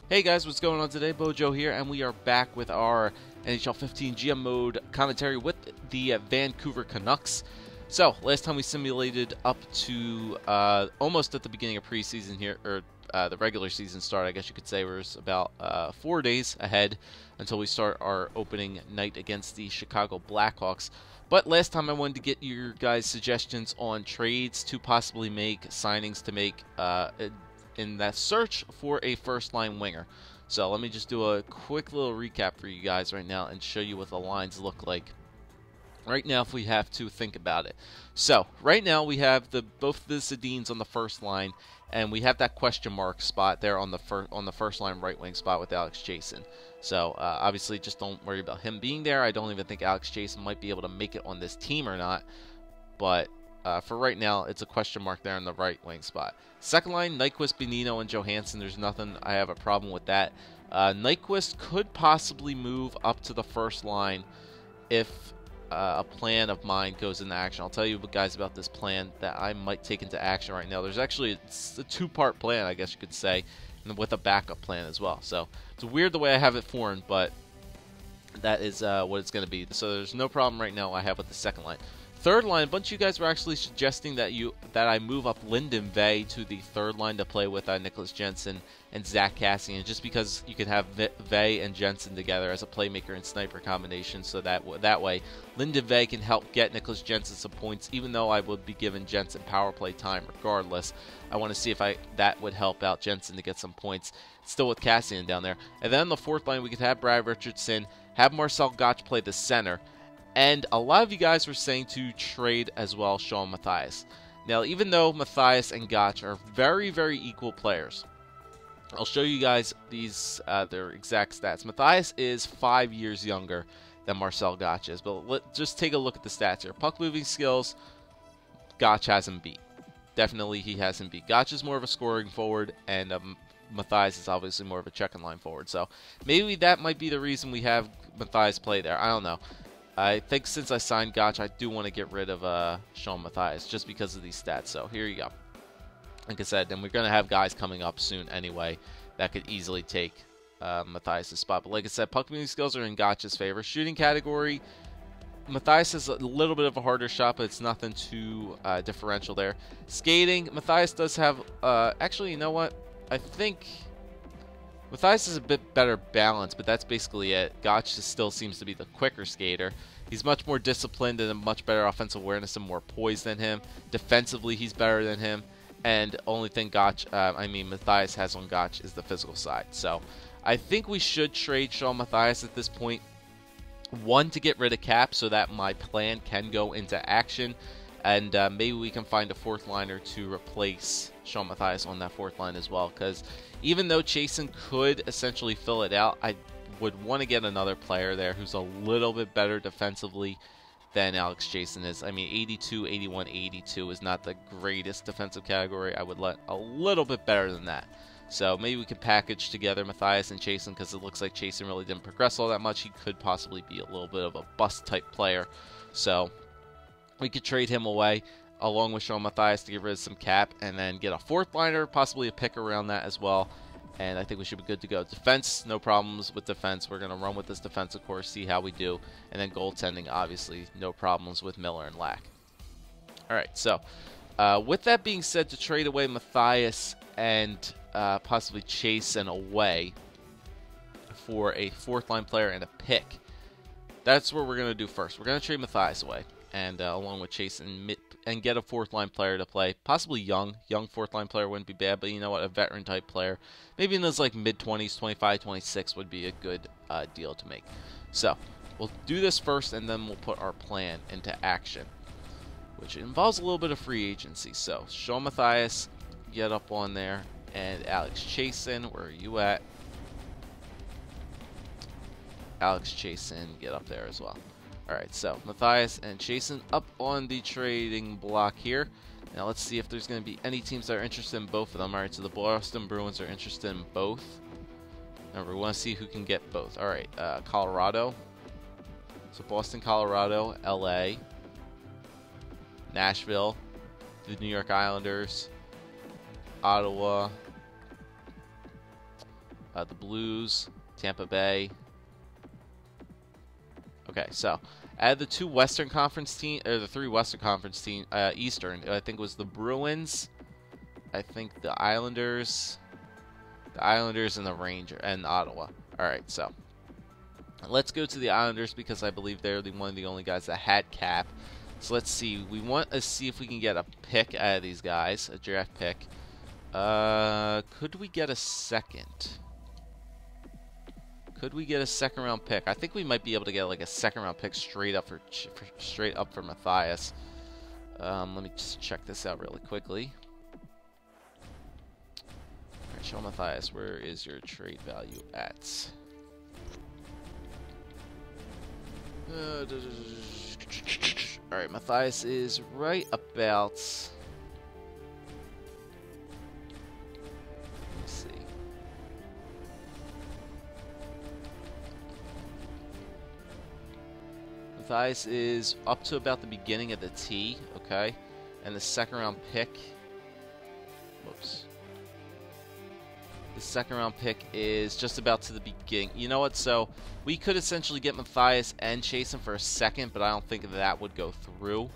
Hey guys, what's going on today? BOJoeKO here, and we are back with our NHL 15 GM mode commentary with the Vancouver Canucks. So, last time we simulated up to almost at the beginning of preseason here, or the regular season start, I guess you could say. We're about 4 days ahead until we start our opening night against the Chicago Blackhawks. But last time I wanted to get your guys' suggestions on trades to possibly make, signings to make, in that search for a first-line winger. So let me just do a quick little recap for you guys right now and show you what the lines look like right now if we have to think about it. So right now we have both the Sedins on the first line, and we have that question mark spot there on the first line right wing spot with Alex Chason. So obviously just don't worry about him being there. I don't even think Alex Chason might be able to make it on this team or not, but for right now, it's a question mark there in the right wing spot. Second line, Nyquist, Bonino, and Johansson. There's nothing I have a problem with that. Nyquist could possibly move up to the first line if a plan of mine goes into action. I'll tell you guys about this plan that I might take into action right now. There's actually it's a two-part plan, I guess you could say, and with a backup plan as well. So it's weird the way I have it formed, but that is what it's going to be. So there's no problem right now I have with the second line. Third line, a bunch of you guys were actually suggesting that I move up Lyndon Vey to the third line to play with Nicholas Jensen and Zach Kassian, just because you can have Vey and Jensen together as a playmaker and sniper combination, so that way Lyndon Vey can help get Nicholas Jensen some points, even though I would be giving Jensen power play time regardless. I want to see if that would help out Jensen to get some points, still with Kassian down there. And then on the fourth line, we could have Brad Richardson, have Marcel Gottsch play the center. And a lot of you guys were saying to trade as well Sean Matthias. Now, even though Matthias and Gottsch are very, very equal players, I'll show you guys these their exact stats. Matthias is 5 years younger than Marcel Gottsch is, but let's just take a look at the stats here. Puck moving skills, Gottsch has him beat. Definitely he has him beat. Gottsch is more of a scoring forward, and Matthias is obviously more of a check and line forward. So maybe that might be the reason we have Matthias play there. I don't know. I think since I signed Gottsch, I do want to get rid of Sean Matthias just because of these stats. So here you go. Like I said, and we're going to have guys coming up soon anyway that could easily take Matthias' spot. But like I said, puck moving skills are in Gottsch's favor. Shooting category, Matthias has a little bit of a harder shot, but it's nothing too differential there. Skating, Matthias does have, actually, you know what? I think Matthias is a bit better balanced, but that's basically it. Gottsch still seems to be the quicker skater. He's much more disciplined and a much better offensive awareness and more poise than him. Defensively, he's better than him. And only thing Matthias has on Gottsch is the physical side. So I think we should trade Sean Matthias at this point. One, to get rid of cap so that my plan can go into action. And maybe we can find a fourth liner to replace Sean Matthias on that fourth line as well. Because even though Chason could essentially fill it out, I would want to get another player there who's a little bit better defensively than Alex Chason is. I mean, 82, 81, 82 is not the greatest defensive category. I would let a little bit better than that. So maybe we can package together Matthias and Chason, because it looks like Chason really didn't progress all that much. He could possibly be a little bit of a bust type player. So we could trade him away along with Sean Matthias to get rid of some cap, and then get a fourth liner, possibly a pick around that as well. And I think we should be good to go. Defense, no problems with defense. We're going to run with this defense, of course, see how we do. And then goaltending, obviously, no problems with Miller and Lack. All right, so with that being said, to trade away Matthias and possibly Chason away for a fourth line player and a pick, that's what we're going to do first. We're going to trade Matthias away, and along with Chason, and get a fourth line player to play. Possibly young fourth line player wouldn't be bad, but you know what, a veteran type player, maybe in those like mid-20s, 25, 26 would be a good deal to make. So we'll do this first, and then we'll put our plan into action, which involves a little bit of free agency. So Sean Matthias, get up on there, and Alex Chason, where are you at? Alex Chason, get up there as well. Alright, so Matthias and Chason up on the trading block here. Now let's see if there's going to be any teams that are interested in both of them. Alright, so the Boston Bruins are interested in both. Remember, we want to see who can get both. Alright, Colorado. So Boston, Colorado, LA, Nashville, the New York Islanders, Ottawa, The Blues, Tampa Bay. Okay, so out of the two Western Conference team, or the three Western Conference team, Eastern, I think it was the Bruins, I think the Islanders, and the Rangers, and Ottawa. All right, so let's go to the Islanders because I believe they're one of the only guys that had cap. So let's see. We want to see if we can get a pick out of these guys, a draft pick. Could we get a second? Could we get a second-round pick? I think we might be able to get like a second-round pick straight up for Matthias. Let me just check this out really quickly. All right, show Matthias, where is your trade value at? All right, Matthias is right about. Matthias is up to about the beginning of the T, okay? And the second round pick, whoops. The second round pick is just about to the beginning. You know what? So we could essentially get Matthias and Chason for a second, but I don't think that would go through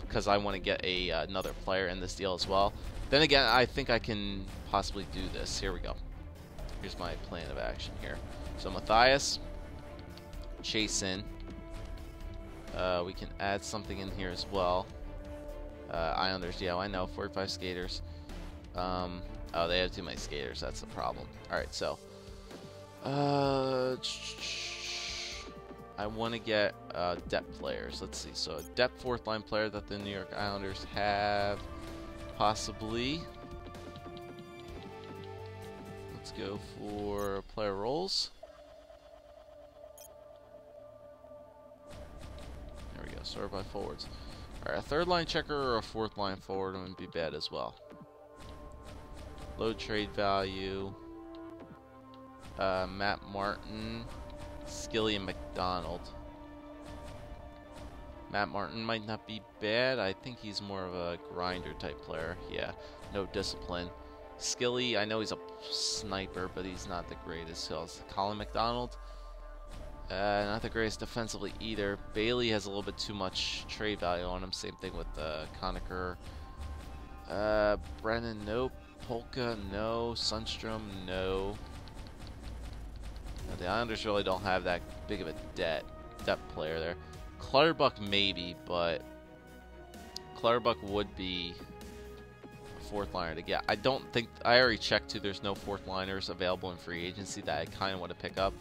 because I want to get another player in this deal as well. Then again, I think I can possibly do this. Here we go. Here's my plan of action here. So Matthias, Chason. We can add something in here as well. Islanders, yeah, I know, 45 skaters. Oh, they have too many skaters, that's the problem. Alright, so I want to get depth players. Let's see, so a depth fourth line player that the New York Islanders have, possibly. Let's go for player roles. Sort by forwards. Alright, a third line checker or a fourth line forward wouldn't be bad as well. Low trade value. Matt Martin, Skilly, and McDonald. Matt Martin might not be bad. I think he's more of a grinder type player. Yeah, no discipline. Skilly, I know he's a sniper, but he's not the greatest. So Colin McDonald. Not the greatest defensively either. Bailey has a little bit too much trade value on him. Same thing with Conacher. Brennan, nope. Polka, no. Sundstrom, no. The Islanders really don't have that big of a depth player there. Clutterbuck maybe, but Clutterbuck would be a fourth liner to get. I don't think, I already checked too, there's no fourth liners available in free agency that I kind of want to pick up.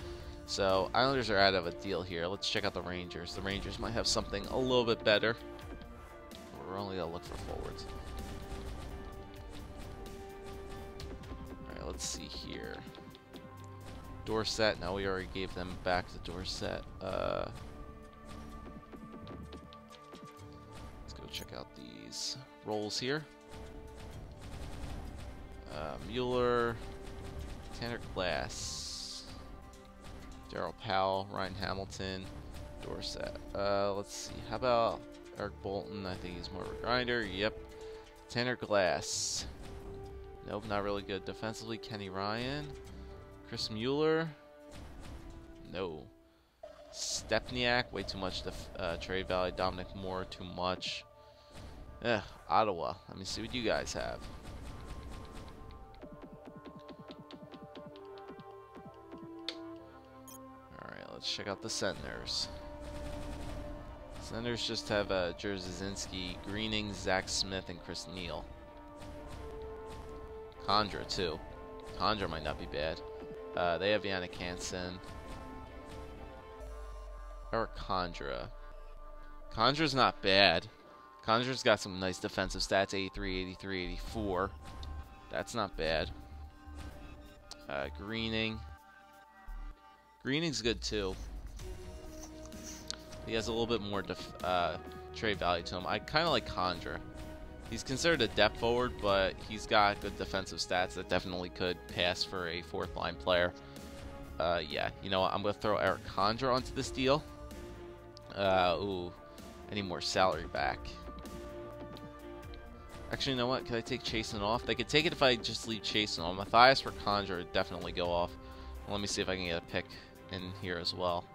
So, Islanders are out of a deal here. Let's check out the Rangers. The Rangers might have something a little bit better. We're only going to look for forwards. Alright, let's see here. Dorsett. No, we already gave them back to Dorsett. Let's go check out these roles here. Mueller. Tanner Glass. Daryl Powell, Ryan Hamilton, Dorsett. Let's see. How about Eric Bolton? I think he's more of a grinder. Yep. Tanner Glass. Nope, not really good defensively. Kenny Ryan. Chris Mueller. No. Stepniak, way too much trade value. Dominic Moore, too much. Ottawa. Let me see what you guys have. Let's check out the Senators. Senators just have Jerzyzinski, Greening, Zach Smith, and Chris Neal. Condra, too. Condra might not be bad. They have Yannick Hansen. Or Condra. Condra's not bad. Condra's got some nice defensive stats, 83, 83, 84. That's not bad. Greening. Greening's good too. He has a little bit more trade value to him. I kind of like Condra. He's considered a depth forward, but he's got good defensive stats that definitely could pass for a fourth line player. Yeah, you know what? I'm going to throw Eric Condra onto this deal. Ooh, I need more salary back. Actually, you know what? Can I take Chason off? They could take it if I just leave Chason on. Matthias for Condra would definitely go off. Well, let me see if I can get a pick in here as well.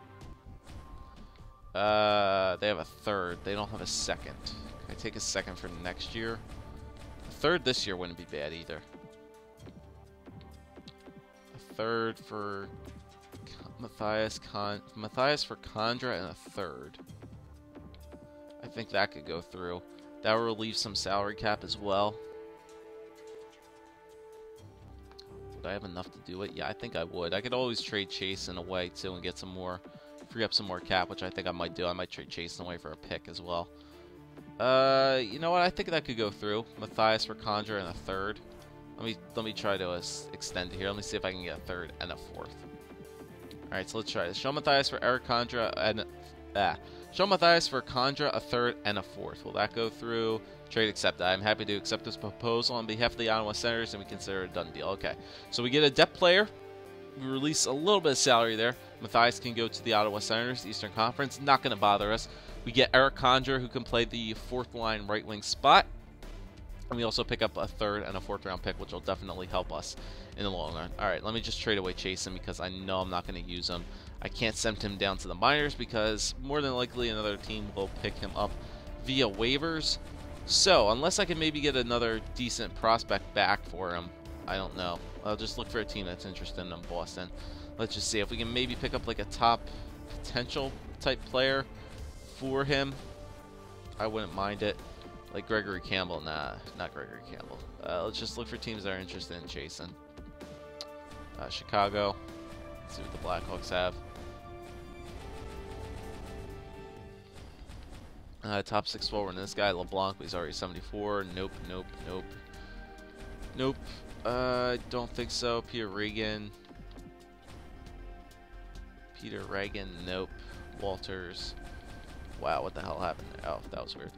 They have a third. They don't have a second. Can I take a second for next year? A third this year wouldn't be bad either. A third for Matthias for Condra and a third. I think that could go through. That will relieve some salary cap as well. Would I have enough to do it? Yeah, I think I would. I could always trade Chason away too and get some more, free up some more cap, which I think I might do. I might trade Chason away for a pick as well. You know what? I think that could go through. Matthias for Condra and a third. Let me try to extend it here. Let me see if I can get a third and a fourth. All right, so let's try this. Show Matthias for Eric Condra and show Matthias for Condra a third and a fourth. Will that go through? Trade accepted. I'm happy to accept this proposal on behalf of the Ottawa Senators, and we consider it a done deal. Okay, so we get a depth player. We release a little bit of salary there. Matthias can go to the Ottawa Senators, Eastern Conference. Not going to bother us. We get Eric Condra, who can play the fourth line right wing spot. And we also pick up a third and a fourth round pick, which will definitely help us in the long run. All right, let me just trade away Chason because I know I'm not going to use him. I can't send him down to the minors because more than likely another team will pick him up via waivers. So unless I can maybe get another decent prospect back for him, I don't know. I'll just look for a team that's interested in him, Boston. Let's just see if we can maybe pick up like a top potential type player for him. I wouldn't mind it. Like Gregory Campbell. Nah, not Gregory Campbell. Let's just look for teams that are interested in Chason. Chicago. Let's see what the Blackhawks have. Top 6 forward. And this guy, LeBlanc, he's already 74. Nope, nope, nope. Nope. I don't think so. Peter Regan. Nope. Walters. Wow, what the hell happened there? Oh, that was weird.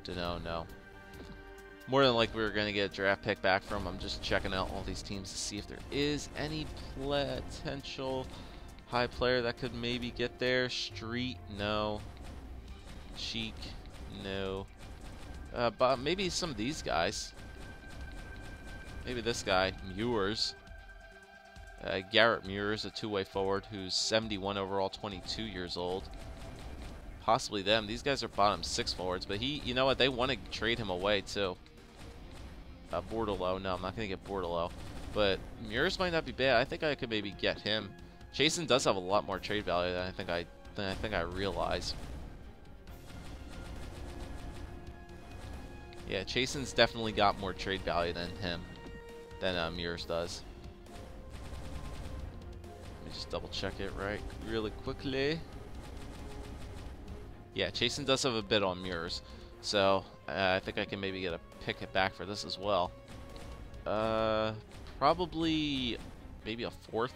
Dunno, no. More than likely, we're going to get a draft pick back from. I'm just checking out all these teams to see if there is any potential high player that could maybe get there. Street, no. Cheek, no. But maybe some of these guys. Maybe this guy, Muirs. Garrett Muirs, a two-way forward who's 71 overall, 22 years old. Possibly them. These guys are bottom 6 forwards, but he, you know what? They want to trade him away too. Bordelot. No, I'm not going to get Bordelot. But Muirs might not be bad. I think I could maybe get him. Chason does have a lot more trade value than I think I realize. Yeah, Chason's definitely got more trade value than him, than Muirs does. Let me just double check it really quickly. Yeah, Chason does have a bid on Muirs, so I think I can maybe get a pick it back for this as well. Probably maybe a fourth.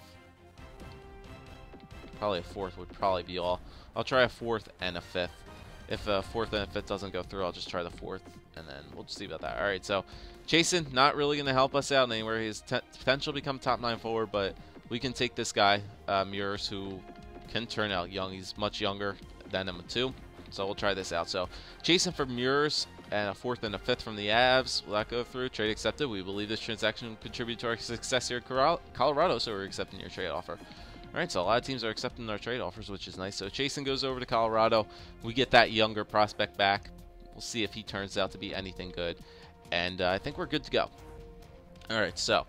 Probably a fourth would probably be all. I'll try a fourth and a fifth. If a fourth and a fifth doesn't go through, I'll just try the fourth, and then we'll just see about that. All right, so Chason not really going to help us out anywhere. He's potential to become top 9 forward, but we can take this guy, Muirs, who can turn out young. He's much younger than him too. So we'll try this out. So Chason for Muirs and a fourth and a fifth from the Avs. Will that go through? Trade accepted. We believe this transaction will contribute to our success here in Colorado, so we're accepting your trade offer. All right, so a lot of teams are accepting our trade offers, which is nice. So Chason goes over to Colorado. We get that younger prospect back. We'll see if he turns out to be anything good. And I think we're good to go. All right, so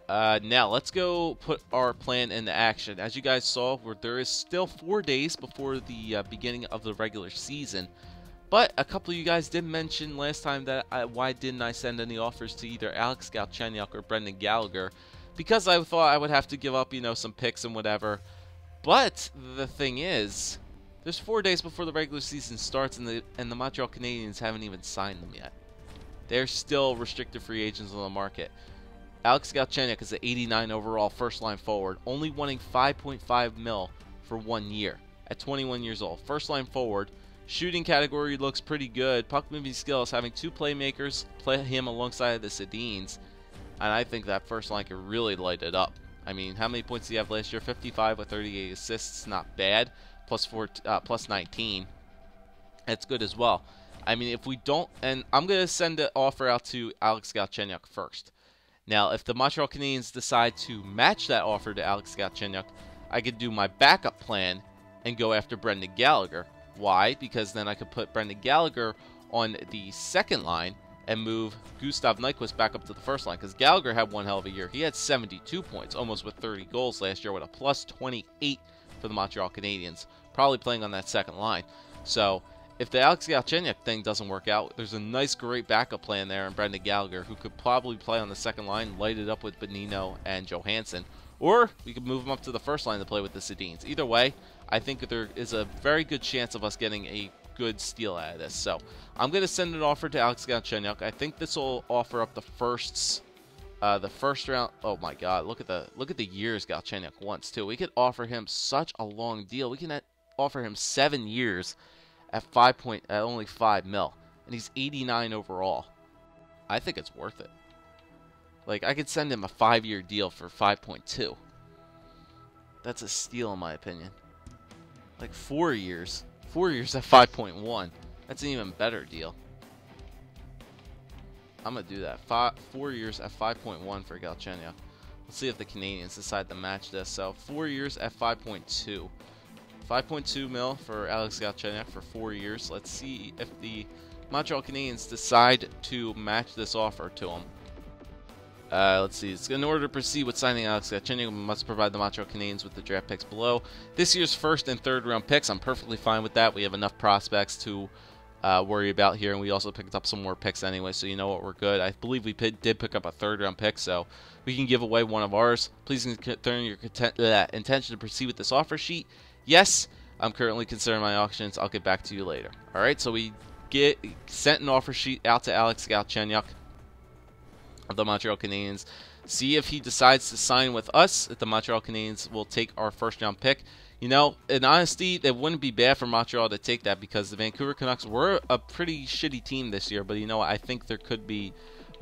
now let's go put our plan into action. As you guys saw, there is still 4 days before the beginning of the regular season. But a couple of you guys did mention last time that why didn't I send any offers to either Alex Galchenyuk or Brendan Gallagher? Because I thought I would have to give up, you know, some picks and whatever. But the thing is, there's 4 days before the regular season starts, and the Montreal Canadiens haven't even signed them yet. They're still restricted free agents on the market. Alex Galchenyuk is an 89 overall first-line forward, only wanting $5.5 mil for 1 year at 21 years old. First-line forward. Shooting category looks pretty good. Puck moving skills, having 2 playmakers play him alongside the Sedins. And I think that first line could really light it up. I mean, how many points did he have last year? 55 with 38 assists. Not bad. Plus 19. That's good as well. I mean, if we don't, and I'm going to send an offer out to Alex Galchenyuk first. Now, if the Montreal Canadiens decide to match that offer to Alex Galchenyuk, I could do my backup plan and go after Brendan Gallagher. Why? Because then I could put Brendan Gallagher on the second line and move Gustav Nyquist back up to the first line, because Gallagher had one hell of a year. He had 72 points, almost with 30 goals last year, with a plus 28 for the Montreal Canadiens, probably playing on that second line. So if the Alex Galchenyuk thing doesn't work out, there's a nice, great backup plan there in Brendan Gallagher, who could probably play on the second line, light it up with Bonino and Johansson. Or we could move him up to the first line to play with the Sedins. Either way, I think there is a very good chance of us getting a good steal out of this. So I'm going to send an offer to Alex Galchenyuk. I think this will offer up the first round. Oh my God, look at the years Galchenyuk wants too. We could offer him such a long deal. We can offer him 7 years at only $5 million, and he's 89 overall. I think it's worth it. Like, I could send him a 5-year deal for 5.2. That's a steal in my opinion. Like 4 years. 4 years at 5.1. That's an even better deal. I'm going to do that. 4 years at 5.1 for Galchenyuk. Let's see if the Canadiens decide to match this. So 4 years at 5.2. 5.2 mil for Alex Galchenyuk for 4 years. Let's see if the Montreal Canadiens decide to match this offer to him. Let's see. In order to proceed with signing Alex Galchenyuk, we must provide the Montreal Canadiens with the draft picks below. This year's first and third round picks. I'm perfectly fine with that. We have enough prospects to worry about here, and we also picked up some more picks anyway, so you know what, we're good. I believe we did pick up a third round pick, so we can give away one of ours. Please turn your intention to proceed with this offer sheet. Yes, I'm currently considering my options. I'll get back to you later. All right, so we sent an offer sheet out to Alex Galchenyuk of the Montreal Canadiens. See if he decides to sign with us. If the Montreal Canadiens will take our first round pick. You know, in honesty, it wouldn't be bad for Montreal to take that, because the Vancouver Canucks were a pretty shitty team this year. But you know what? I think we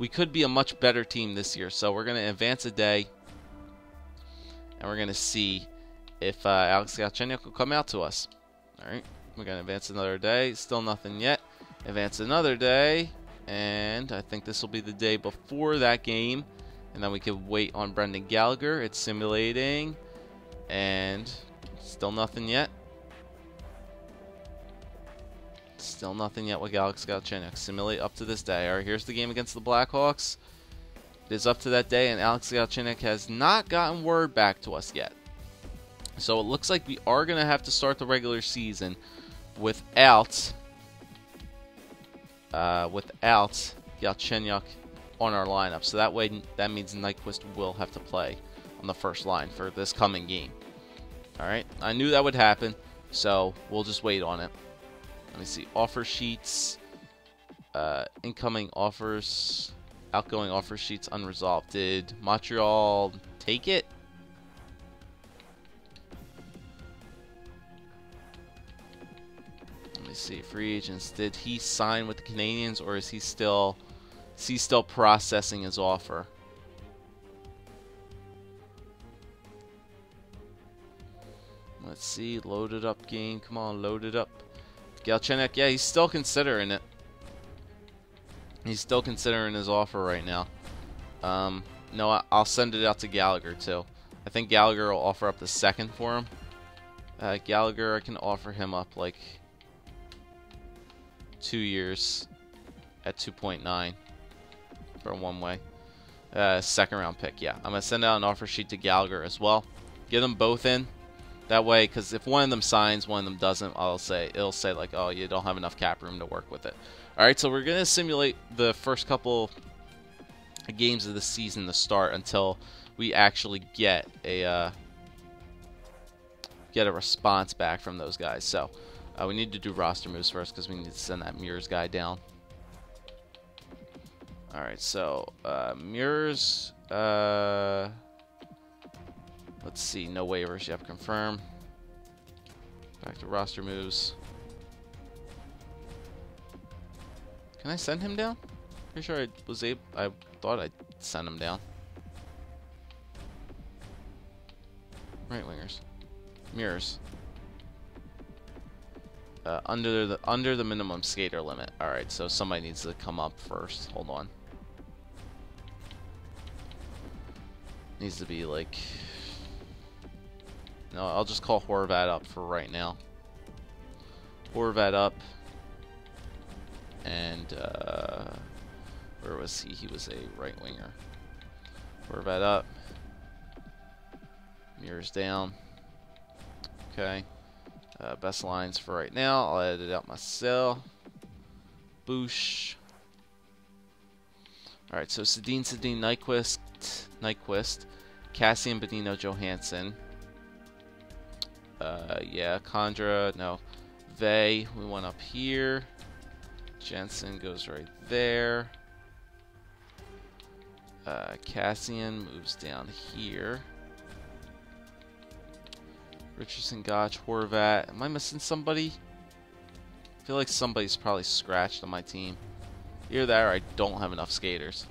could be a much better team this year. So we're going to advance a day, and we're going to see if Alex Galchenyuk will come out to us. All right, we're going to advance another day. Still nothing yet. Advance another day. And I think this will be the day before that game. And then we can wait on Brendan Gallagher. It's simulating. And still nothing yet. Still nothing yet with Alex Galchenyuk. Simulate up to this day. Alright, here's the game against the Blackhawks. It is up to that day, and Alex Galchenyuk has not gotten word back to us yet. So it looks like we are going to have to start the regular season without Galchenyuk on our lineup. So that way, that means Nyquist will have to play on the first line for this coming game. Alright, I knew that would happen, so we'll just wait on it. Let me see, offer sheets, incoming offers, outgoing offer sheets unresolved. Did Montreal take it? Let me see, free agents. Did he sign with the Canadiens, or is he still processing his offer? Let's see, loaded up game. Come on, load it up. Galchenyuk, yeah, he's still considering it. He's still considering his offer right now. No, I'll send it out to Gallagher too. I think Gallagher will offer up the second for him. Gallagher, I can offer him up like 2 years at 2.9 for one way. Second round pick, yeah. I'm gonna send out an offer sheet to Gallagher as well. Get them both in. That way, because if one of them signs, one of them doesn't, it'll say like, oh, you don't have enough cap room to work with it. All right, so we're gonna simulate the first couple games of the season to start until we actually get a response back from those guys. So we need to do roster moves first, because we need to send that Muirs guy down. All right, so Muirs. Let's see, no waivers. You have to confirm. Back to roster moves. Can I send him down? Pretty sure I thought I'd send him down. Right wingers. Muirs. Under the minimum skater limit. All right, so somebody needs to come up first. Hold on. Needs to be like. No, I'll just call Horvat up for right now. Horvat up. And where was he? He was a right winger. Horvat up. Mirrors down. Okay. Best lines for right now. I'll edit out myself. Boosh. Alright, so Sedin, Nyquist, Cassian, Benino, Johansson. Yeah, Condra, no. Vey, we went up here. Jensen goes right there. Cassian moves down here. Richardson, Gotch, Horvat. Am I missing somebody? I feel like somebody's probably scratched on my team. Either that or I don't have enough skaters.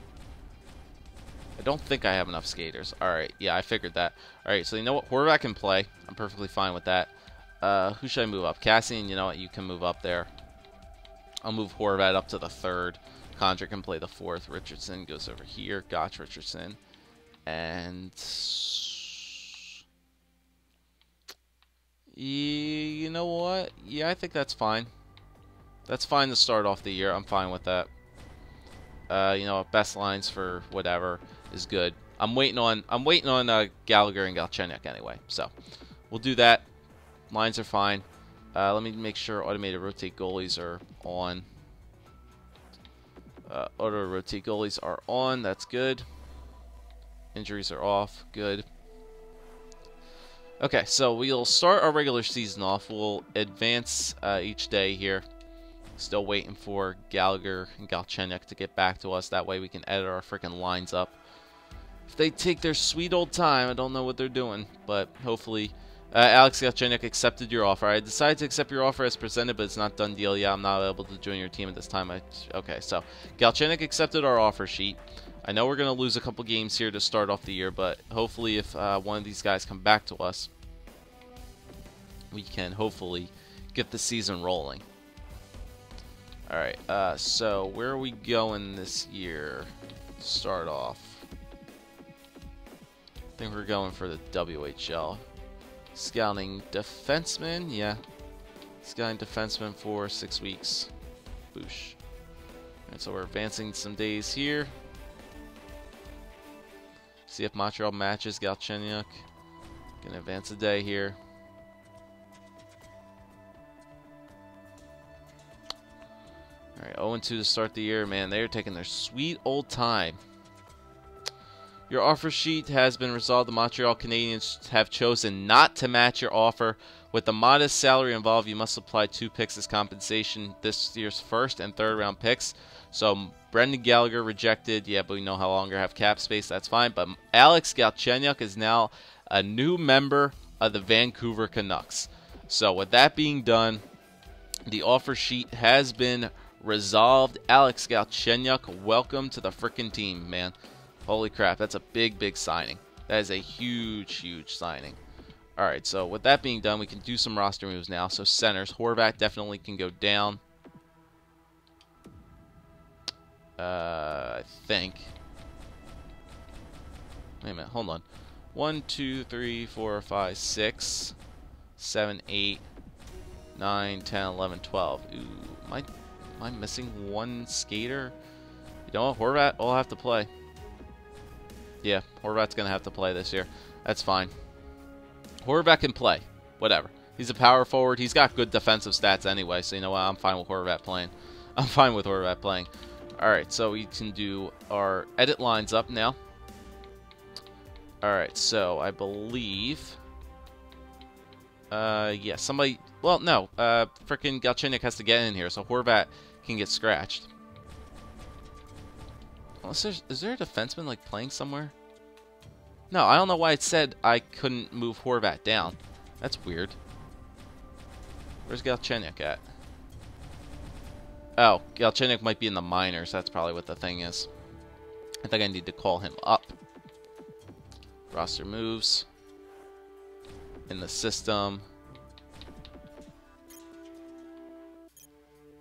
I don't think I have enough skaters. Alright, yeah, I figured that. Alright, so you know what? Horvat can play. I'm perfectly fine with that. Who should I move up? Cassian, you know what? You can move up there. I'll move Horvat up to the 3rd. Condra can play the 4th. Richardson goes over here. Gotch, Richardson. And you know what? Yeah, I think that's fine. That's fine to start off the year. I'm fine with that. You know, best lines for whatever is good. I'm waiting on Gallagher and Galchenyuk anyway. So we'll do that. Lines are fine. Let me make sure automated rotate goalies are on. Auto rotate goalies are on. That's good. Injuries are off. Good. Okay, so we'll start our regular season off. We'll advance each day here. Still waiting for Gallagher and Galchenyuk to get back to us. That way we can edit our freaking lines up. If they take their sweet old time, I don't know what they're doing, but hopefully. Alex Galchenyuk accepted your offer. I decided to accept your offer as presented, but it's not done deal. Yeah, I'm not able to join your team at this time. Okay, so Galchenyuk accepted our offer sheet. I know we're going to lose a couple games here to start off the year, but hopefully if one of these guys come back to us, we can hopefully get the season rolling. Alright, so where are we going this year to start off? I think we're going for the WHL. Scouting defenseman, yeah. Scouting defenseman for 6 weeks. Boosh. Alright, so we're advancing some days here. See if Montreal matches Galchenyuk. Gonna advance a day here. Alright, 0-2 to start the year. Man, they're taking their sweet old time. Your offer sheet has been resolved. The Montreal Canadiens have chosen not to match your offer. With the modest salary involved, you must supply 2 picks as compensation, this year's 1st and 3rd round picks. So Brendan Gallagher rejected. Yeah, but we no longer have cap space. That's fine. But Alex Galchenyuk is now a new member of the Vancouver Canucks. So with that being done, the offer sheet has been resolved. Alex Galchenyuk, welcome to the frickin' team, man. Holy crap, that's a big, big signing. That is a huge, huge signing. Alright, so with that being done, we can do some roster moves now. So centers, Horvat definitely can go down. I think. Wait a minute, hold on. 1, 2, 3, 4, 5, 6, 7, 8, 9, 10, 11, 12. Ooh, am I missing one skater? You know what, Horvat will have to play. Yeah, Horvat's going to have to play this year. That's fine. Horvat can play. Whatever. He's a power forward. He's got good defensive stats anyway, so you know what? I'm fine with Horvat playing. I'm fine with Horvat playing. Alright, so we can do our edit lines up now. Alright, so I believe... yeah, somebody... Well, no. Frickin' Galchenyuk has to get in here, so Horvat can get scratched. Is there a defenseman like playing somewhere? No, I don't know why it said I couldn't move Horvat down. That's weird. Where's Galchenyuk at? Oh, Galchenyuk might be in the minors. That's probably what the thing is. I think I need to call him up. Roster moves. In the system.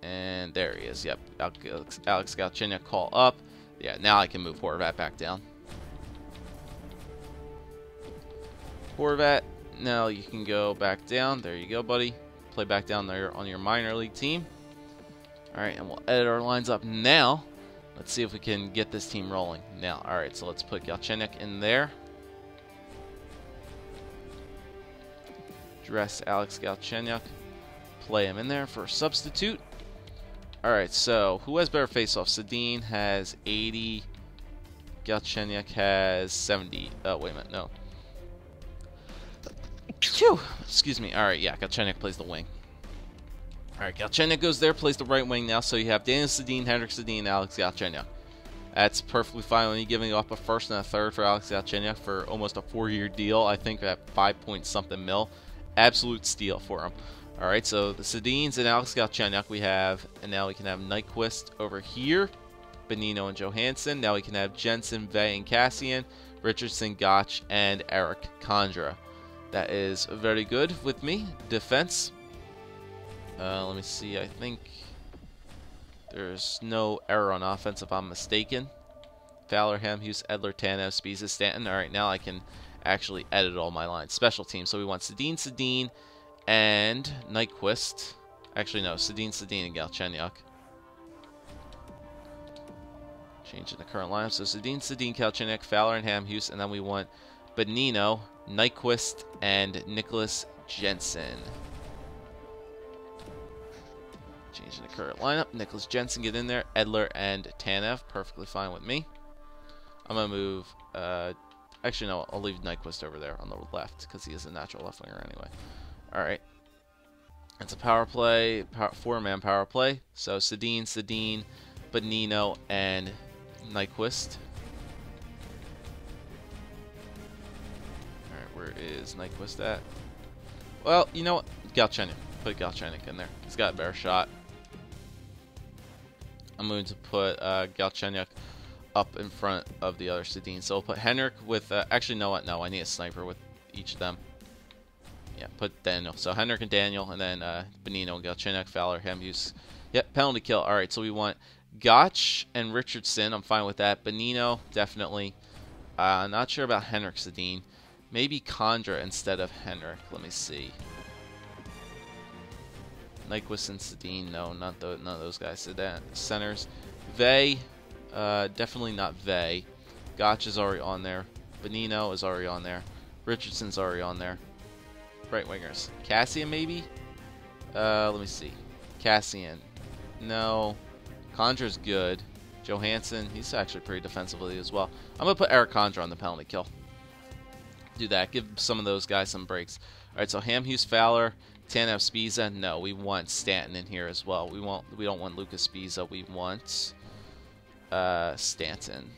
And there he is. Yep, Alex Galchenyuk call up. Yeah, now I can move Horvat back down. Horvat, now you can go back down. There you go, buddy. Play back down there on your minor league team. Alright, and we'll edit our lines up now. Let's see if we can get this team rolling. Now, alright, so let's put Galchenyuk in there. Dress Alex Galchenyuk. Play him in there for a substitute. Alright, so who has better face-off? Sedin has 80. Galchenyuk has 70. Oh, wait a minute, no. Phew! Excuse me. Alright, yeah, Galchenyuk plays the wing. Alright, Galchenyuk goes there, plays the right wing now, so you have Daniel Sedin, Henrik Sedin, Alex Galchenyuk. That's perfectly fine when you're giving up a first and a third for Alex Galchenyuk for almost a 4-year deal. I think at 5-point-something mil. Absolute steal for him. Alright, so the Sedins and Alex Galchenyuk we have, and now we can have Nyquist over here, Bonino and Johansson. Now we can have Jensen, Vey, and Cassian, Richardson, Gotch, and Eric Condra. That is very good with me. Defense. Let me see. I think there's no error on offense if I'm mistaken. Fowler, Hamhuis, Edler, Tanev, Spiza, Stanton. Alright, now I can actually edit all my lines. Special teams. So we want Sedin, and Nyquist. Actually, no. Sedin, and Galchenyuk. Changing the current lineup. So Sedin, Galchenyuk, Fowler, and Hamhuis. And then we want Bonino, Nyquist, and Nicholas Jensen. Changing the current lineup. Nicholas Jensen, get in there. Edler and Tanev. Perfectly fine with me. I'm going to move... actually, no. I'll leave Nyquist over there on the left because he is a natural left winger anyway. Alright. It's a power play. 4-man power play. So Sedin, Bonino, and Nyquist. Alright, where is Nyquist at? Well, you know what? Galchenyuk. Put Galchenyuk in there. He's got a better shot. I'm going to put Galchenyuk up in front of the other Sedin. So we'll put Henrik with... actually, no, what? No, I need a sniper with each of them. Yeah, put Daniel. So Henrik and Daniel, and then Bonino and Galchenyuk, Fowler, Hamhuis. Yep, penalty kill. Alright, so we want Gotch and Richardson. I'm fine with that. Bonino, definitely. Not sure about Henrik Sedin. Maybe Condra instead of Henrik. Let me see. Nyquist and Sedin. No, none of those guys. Centers. Vey. Definitely not Vey. Gotch is already on there. Bonino is already on there. Richardson's already on there. Right wingers. Cassian, maybe? Let me see. Cassian. No. Condra's good. Johansson, he's actually pretty defensively as well. I'm going to put Eric Condra on the penalty kill. Do that. Give some of those guys some breaks. Alright, so Hamhuis, Fowler, Tanev, Spiza. No, we want Stanton in here as well. We don't want Lucas Spiza. We want Stanton.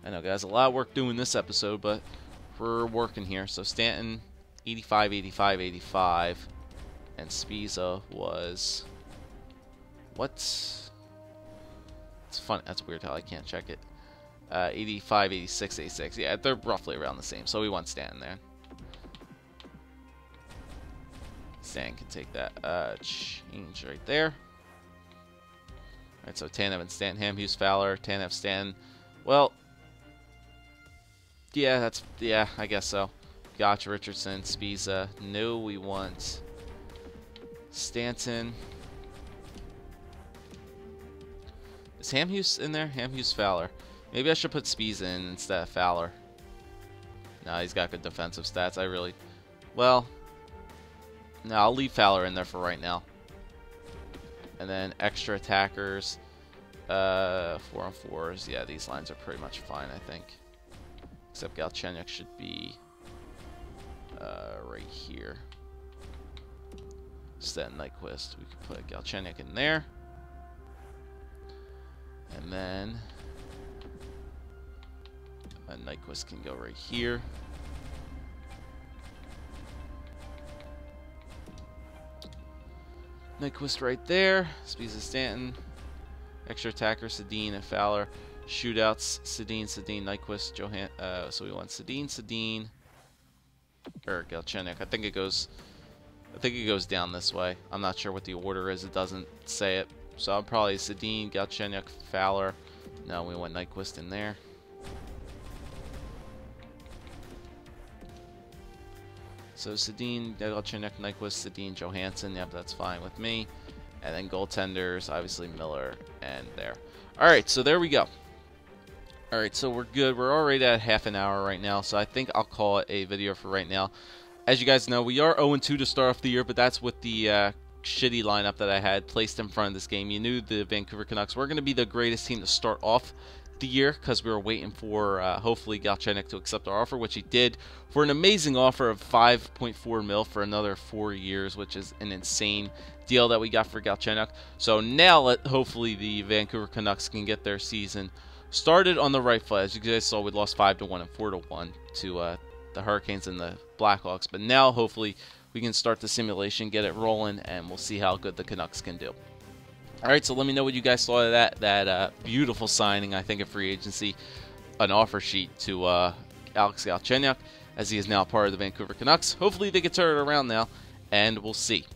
I know, guys, a lot of work doing this episode, but we're working here. So Stanton, 85, 85, 85. And Spiza was... what? It's funny. That's weird how I can't check it. 85, 86, 86. Yeah, they're roughly around the same. So we want Stanton there. Stanton can take that change right there. Alright, so Tanev and Stanton. Hamhuis, Fowler, Tanev, Stanton. Well... yeah, yeah, I guess so. Gotcha, Richardson, Spiza. No, we want Stanton. Is Hamhuis in there? Hamhuis, Fowler. Maybe I should put Spiza in instead of Fowler. No, he's got good defensive stats. Well, no, I'll leave Fowler in there for right now. And then extra attackers. 4-on-4s. Yeah, these lines are pretty much fine, I think. Except Galchenyuk should be right here. Instead of Nyquist. We could put Galchenyuk in there. And then Nyquist can go right here. Nyquist right there. Spiza, Stanton. Extra attacker, Sedin and Fowler. Shootouts, Sedin, Nyquist, so we want Sedin, or Galchenyuk. I think it goes I think it goes down this way. I'm not sure what the order is. It doesn't say it. So I'm probably Sedin, Galchenyuk, Fowler. No, we went Nyquist in there. So Sedin, Galchenyuk, Nyquist, Sedin, Johansson. Yep, that's fine with me. And then goaltenders, obviously Miller and there. All right, so there we go. All right, so we're good. We're already at half an hour right now, so I think I'll call it a video for right now. As you guys know, we are 0-2 to start off the year, but that's with the shitty lineup that I had placed in front of this game. You knew the Vancouver Canucks were going to be the greatest team to start off the year because we were waiting for hopefully Galchenyuk to accept our offer, which he did, for an amazing offer of $5.4 million for another 4 years, which is an insane deal that we got for Galchenyuk. So now hopefully the Vancouver Canucks can get their season started on the right foot. As you guys saw, we lost 5-1 and 4-1 to the Hurricanes and the Blackhawks, but now hopefully we can start the simulation, get it rolling, and we'll see how good the Canucks can do. All right, so let me know what you guys thought of that beautiful signing, I think, of free agency, an offer sheet to Alex Galchenyuk, as he is now part of the Vancouver Canucks. Hopefully they can turn it around now, and we'll see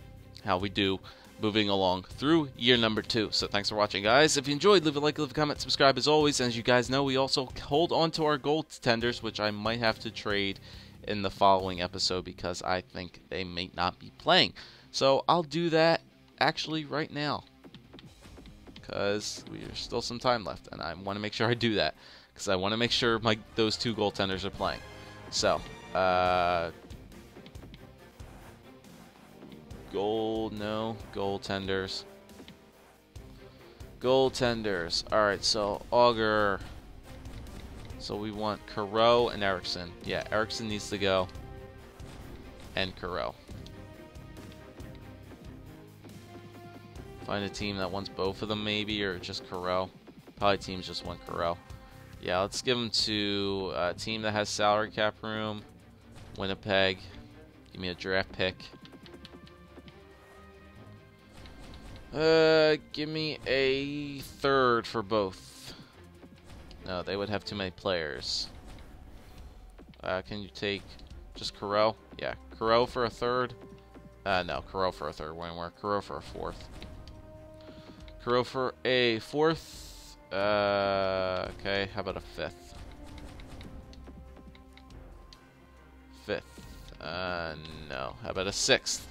how we do moving along through year number 2. So thanks for watching, guys. If you enjoyed, leave a like, leave a comment, subscribe as always. And as you guys know, we also hold on to our goaltenders, which I might have to trade in the following episode because I think they may not be playing. So I'll do that actually right now because there's still some time left, and I want to make sure I do that because I want to make sure those 2 goaltenders are playing. So goaltenders. Alright, so Auger. So we want Careau and Eriksson. Yeah, Eriksson needs to go. And Careau. Find a team that wants both of them maybe, or just Careau. Probably teams just want Careau. Yeah, let's give them to a team that has salary cap room. Winnipeg. Give me a draft pick. Give me a 3rd for both. No, they would have too many players. Can you take just Careau? Yeah, Careau for a 3rd. No, Careau for a 3rd won't work. Careau for a 4th. Careau for a 4th. Okay, how about a 5th? 5th. No. How about a 6th?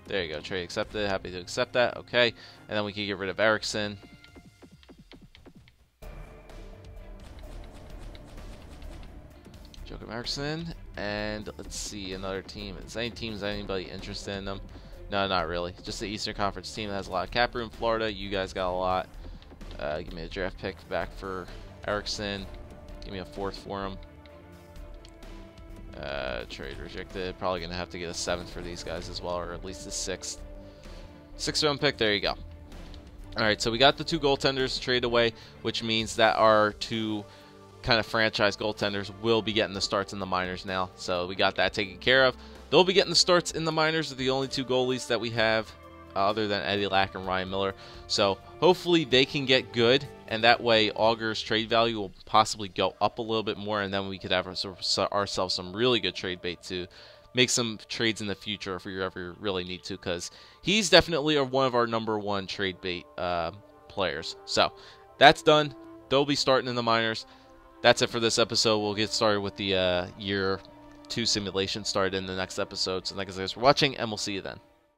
There you go. Trade accepted. Happy to accept that. Okay. And then we can get rid of Eriksson. Joakim Eriksson. And let's see another team. Is any teams anybody interested in them? No, not really. Just the Eastern Conference team that has a lot of cap room. Florida, you guys got a lot. Give me a draft pick back for Eriksson. Give me a 4th for him. Trade rejected. Probably going to have to get a 7th for these guys as well, or at least a 6th. 6th round pick. There you go. Alright, so we got the 2 goaltenders traded away, which means that our 2 kind of franchise goaltenders will be getting the starts in the minors now. So we got that taken care of. They'll be getting the starts in the minors. They're the only 2 goalies that we have other than Eddie Lack and Ryan Miller. So hopefully they can get good, and that way Auger's trade value will possibly go up a little bit more, and then we could have ourselves some really good trade bait to make some trades in the future if we ever really need to, because he's definitely one of our #1 trade bait players. So that's done. They'll be starting in the minors. That's it for this episode. We'll get started with the year 2 simulation started in the next episode. So thank you guys for watching, and we'll see you then.